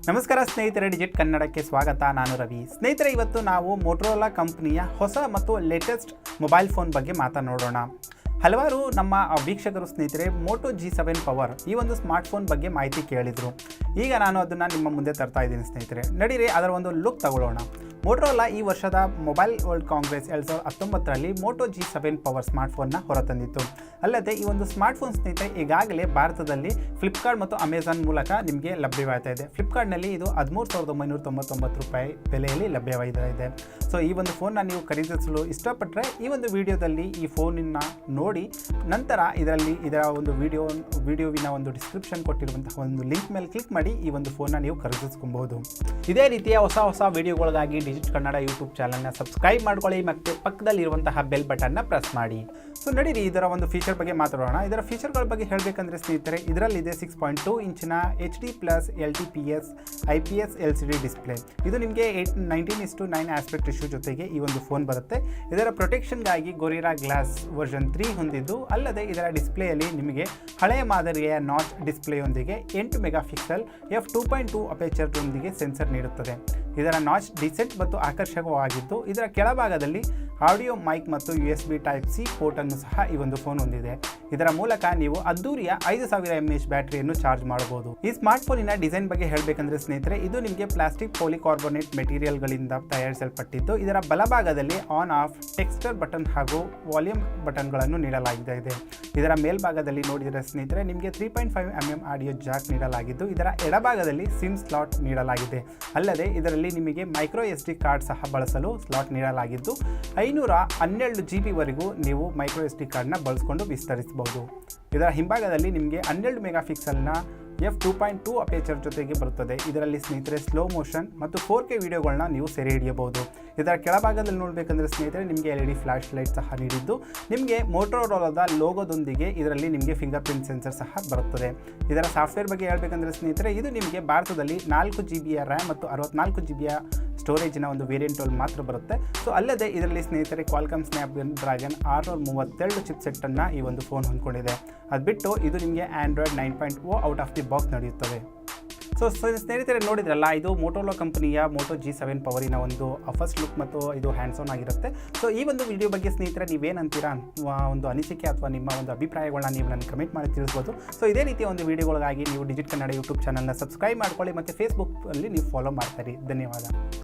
ನಮಸ್ಕಾರ ಸ್ನೇಹಿತರೆ, ಡಿಜಿಟ್ ಕನ್ನಡಕ್ಕೆ ಸ್ವಾಗತ. ನಾನು ರವಿ. ಸ್ನೇಹಿತರೆ, ಇವತ್ತು ನಾವು ಮೋಟೋರೋಲಾ ಕಂಪನಿಯ ಹೊಸ ಮತ್ತು ಲೇಟೆಸ್ಟ್ ಮೊಬೈಲ್ ಫೋನ್ ಬಗ್ಗೆ ಮಾತನಾಡೋಣ. ಹಲವಾರು ನಮ್ಮ ವೀಕ್ಷಕರು ಸ್ನೇಹಿತರೆ ಮೋಟೋ G7 ಪವರ್ ಈ ಒಂದು ಸ್ಮಾರ್ಟ್ಫೋನ್ ಬಗ್ಗೆ ಮಾಹಿತಿ ಕೇಳಿದರು. ಈಗ ನಾನು ಅದನ್ನು ನಿಮ್ಮ ಮುಂದೆ ತರ್ತಾ ಇದ್ದೀನಿ ಸ್ನೇಹಿತರೆ. ನಡೀರಿ ಅದರ ಒಂದು ಲುಕ್ ತಗೊಳ್ಳೋಣ. ಮೋಟೋರೋಲಾ ಈ ವರ್ಷದ ಮೊಬೈಲ್ ವರ್ಲ್ಡ್ ಕಾಂಗ್ರೆಸ್ 2019ರಲ್ಲಿ ಮೋಟೋ G7 ಪವರ್ ಸ್ಮಾರ್ಟ್ಫೋನ್ನ ಹೊರತಂದಿತ್ತು. ಅಲ್ಲದೆ ಈ ಒಂದು ಸ್ಮಾರ್ಟ್ಫೋನ್ ಸ್ನೇಹಿತರೆ ಈಗಾಗಲೇ ಭಾರತದಲ್ಲಿ ಫ್ಲಿಪ್ಕಾರ್ಟ್ ಮತ್ತು ಅಮೆಜಾನ್ ಮೂಲಕ ನಿಮಗೆ ಲಭ್ಯವಾಗ್ತಾ ಇದೆ. ಫ್ಲಿಪ್ಕಾರ್ಟ್ನಲ್ಲಿ ಇದು 13,999 ರೂಪಾಯಿ ಬೆಲೆಯಲ್ಲಿ ಲಭ್ಯವಾಗಿದೆ. ಸೊ ಈ ಒಂದು ಫೋನ್ನ ನೀವು ಖರೀದಿಸಲು ಇಷ್ಟಪಟ್ಟರೆ ಈ ಒಂದು ವಿಡಿಯೋದಲ್ಲಿ ಈ ಫೋನನ್ನು ನೋಡಿ ನಂತರ ಇದರ ಒಂದು ವಿಡಿಯೋವಿನ ಒಂದು ಡಿಸ್ಕ್ರಿಪ್ಷನ್ ಕೊಟ್ಟಿರುವಂತಹ ಒಂದು ಲಿಂಕ್ ಮೇಲೆ ಕ್ಲಿಕ್ ಮಾಡಿ ಈ ಒಂದು ಫೋನ್ನ ನೀವು ಖರೀದಿಸ್ಕೊಬಹುದು. ಇದೇ ರೀತಿಯ ಹೊಸ ವಿಡಿಯೋಗಳಿಗಾಗಿ ಡಿಜಿಟ್ ಕನ್ನಡ ಯೂಟ್ಯೂಬ್ ಚಾನಲ್ನ ಸಬ್ಸ್ಕ್ರೈಬ್ ಮಾಡ್ಕೊಳ್ಳಿ ಮತ್ತು ಪಕ್ಕದಲ್ಲಿರುವಂತಹ ಬೆಲ್ ಬಟನ್ನ ಪ್ರೆಸ್ ಮಾಡಿ. ಸೊ ನಡೀರಿ ಇದರ ಒಂದು ಫೀಚರ್ ಬಗ್ಗೆ ಮಾತಾಡೋಣ. ಇದರ ಫೀಚರ್ಗಳ ಬಗ್ಗೆ ಹೇಳಬೇಕಂದ್ರೆ ಸ್ನೇಹಿತರೆ, ಇದರಲ್ಲಿದೆ 6.2 ಇಂಚಿನ HD+ LTPS IPS LCD display. ಇದು ನಿಮಗೆ 19:9 ಆಸ್ಪೆಕ್ಟ್ ರೇಷಿಯೋ ಜೊತೆಗೆ ಈ ಒಂದು ಫೋನ್ ಬರುತ್ತೆ. ಇದರ ಪ್ರೊಟೆಕ್ಷನ್ಗಾಗಿ ಗೊರಿಲ್ಲಾ ಗ್ಲಾಸ್ ವರ್ಷನ್ 3 ಹೊಂದಿದ್ದು, ಅಲ್ಲದೆ ಇದರ ಡಿಸ್ಪ್ಲೇಯಲ್ಲಿ ನಿಮಗೆ ಹಳೆಯ ಮಾದರಿಯ ನಾಚ್ ಡಿಸ್ಪ್ಲೇಯೊಂದಿಗೆ 8 ಮೆಗಾಪಿಕ್ಸೆಲ್ f2.2 ಅಪೇಚರ್ನೊಂದಿಗೆ ಸೆನ್ಸರ್ ನೀಡುತ್ತದೆ. ಇದರ ನಾಚ್ ಡಿಸೆಂಟ್ ಮತ್ತು ಆಕರ್ಷಕವಾಗಿದ್ದು, ಇದರ ಕೆಳಭಾಗದಲ್ಲಿ ಆಡಿಯೋ ಮೈಕ್ ಮತ್ತು USB Type-C ಪೋರ್ಟ್ ಅನ್ನು ಸಹ ಈ ಒಂದು ಫೋನ್ ಹೊಂದಿದೆ. ಇದರ ಮೂಲಕ ನೀವು ಅದ್ದೂರಿಯ 5000 mAh ಬ್ಯಾಟರಿಯನ್ನು ಚಾರ್ಜ್ ಮಾಡಬಹುದು. ಈ ಸ್ಮಾರ್ಟ್ ಫೋನಿನ ಡಿಸೈನ್ ಬಗ್ಗೆ ಹೇಳಬೇಕಂದ್ರೆ ಸ್ನೇಹಿತರೆ, ಇದು ನಿಮಗೆ ಪ್ಲಾಸ್ಟಿಕ್ ಪಾಲಿಕಾರ್ಬೊನೇಟ್ ಮೆಟೀರಿಯಲ್ಗಳಿಂದ ತಯಾರಿಸಲ್ಪಟ್ಟಿದ್ದು, ಇದರ ಬಲಭಾಗದಲ್ಲಿ ಆನ್ ಆಫ್ ಟೆಕ್ಸ್ಚರ್ ಬಟನ್ ಹಾಗೂ ವಾಲ್ಯೂಮ್ ಬಟನ್ಗಳನ್ನು ನೀಡಲಾಗಿದೆ. ಇದರ ಮೇಲ್ಭಾಗದಲ್ಲಿ ನೋಡಿದರೆ ಸ್ನೇಹಿತರೆ ನಿಮಗೆ 3.5mm ಆಡಿಯೋ ಜಾಕ್ ನೀಡಲಾಗಿದ್ದು, ಇದರ ಎಡಭಾಗದಲ್ಲಿ ಸಿಮ್ ಸ್ಲಾಟ್ ನೀಡಲಾಗಿದೆ. ಅಲ್ಲದೆ ಇದರಲ್ಲಿ ನಿಮಗೆ ಮೈಕ್ರೋ SD ಕಾರ್ಡ್ ಸಹ ಬಳಸಲು ಸ್ಲಾಟ್ ನೀಡಲಾಗಿದ್ದು, 512 GB ವರೆಗೂ ನೀವು ಮೈಕ್ರೋ SD ಕಾರ್ಡ್ನ ಬಳಸಿಕೊಂಡು ವಿಸ್ತರಿಸಬಹುದು. ಇದರ ಹಿಂಭಾಗದಲ್ಲಿ ನಿಮಗೆ 12 ಮೆಗಾಪಿಕ್ಸೆಲ್ನ f2.2 ಅಪೇಚರ್ ಜೊತೆಗೆ ಬರುತ್ತದೆ. ಇದರಲ್ಲಿ ಸ್ನೇಹಿತರೆ ಸ್ಲೋ ಮೋಷನ್ ಮತ್ತು 4K ವಿಡಿಯೋಗಳನ್ನ ನೀವು ಸೆರೆ ಹಿಡಿಯಬಹುದು. ಇದರ ಕೆಳಭಾಗದಲ್ಲಿ ನೋಡಬೇಕಂದ್ರೆ ಸ್ನೇಹಿತರೆ ನಿಮಗೆ LED ಫ್ಲಾಶ್ ಲೈಟ್ ಸಹ ನೀಡಿದ್ದು, ನಿಮಗೆ ಮೋಟೋರೋಲಾದ ಲೋಗೋದೊಂದಿಗೆ ಇದರಲ್ಲಿ ನಿಮಗೆ ಫಿಂಗರ್ ಪ್ರಿಂಟ್ ಸೆನ್ಸರ್ ಸಹ ಬರುತ್ತದೆ. ಇದರ ಸಾಫ್ಟ್ವೇರ್ ಬಗ್ಗೆ ಹೇಳಬೇಕಂದ್ರೆ ಸ್ನೇಹಿತರೆ, ಇದು ನಿಮಗೆ ಭಾರತದಲ್ಲಿ 4 GB RAM ಮತ್ತು 64 GB ಸ್ಟೋರೇಜಿನ ಒಂದು ವೇರಿಯಂಟಲ್ಲಿ ಮಾತ್ರ ಬರುತ್ತೆ. ಸೊ ಅಲ್ಲದೆ ಇದರಲ್ಲಿ ಸ್ನೇಹಿತರೆ ಕ್ವಾಲ್ಕಾಮ್ ಸ್ನ್ಯಾಪ್ಡ್ರ್ಯಾಗನ್ 632 ಚಿಪ್ಸೆಟ್ಟನ್ನು ಈ ಒಂದು ಫೋನ್ ಹೊಂದ್ಕೊಂಡಿದೆ. ಅದು ಬಿಟ್ಟು ಇದು ನಿಮಗೆ Android 9.0 out of the box ನಡೆಯುತ್ತದೆ. ಸೊ ಸ್ನೇಹಿತರೆ ನೋಡಿದ್ರಲ್ಲ, ಇದು ಮೋಟೋರೋಲಾ ಕಂಪನಿಯ ಮೋಟೋ G7 ಪವರಿನ ಒಂದು ಫಸ್ಟ್ ಲುಕ್ ಮತ್ತು ಇದು ಹ್ಯಾಂಡ್ಸ್ ಆನ್ ಆಗಿರುತ್ತೆ. ಸೊ ಈ ಒಂದು ವಿಡಿಯೋ ಬಗ್ಗೆ ಸ್ನೇಹಿತರೆ ನೀವೇನಂತೀರಾ ಒಂದು ಅನಿಸಿಕೆ ಅಥವಾ ನಿಮ್ಮ ಒಂದು ಅಭಿಪ್ರಾಯಗಳನ್ನ ನೀವು ನನಗೆ ಕಮೆಂಟ್ ಮಾಡಿ ತಿಳಿಸ್ಬೋದು. ಸೊ ಇದೇ ರೀತಿಯ ಒಂದು ವಿಡಿಯೋಗಳಿಗಾಗಿ ನೀವು ಡಿಜಿಟ್ ಕನ್ನಡ ಯೂಟ್ಯೂಬ್ ಚಾನಲ್ನ ಸಬ್ಸ್ಕ್ರೈಬ್ ಮಾಡ್ಕೊಳ್ಳಿ ಮತ್ತು ಫೇಸ್ಬುಕ್ಕಲ್ಲಿ ನೀವು ಫಾಲೋ ಮಾಡ್ತಾರೆ. ಧನ್ಯವಾದ.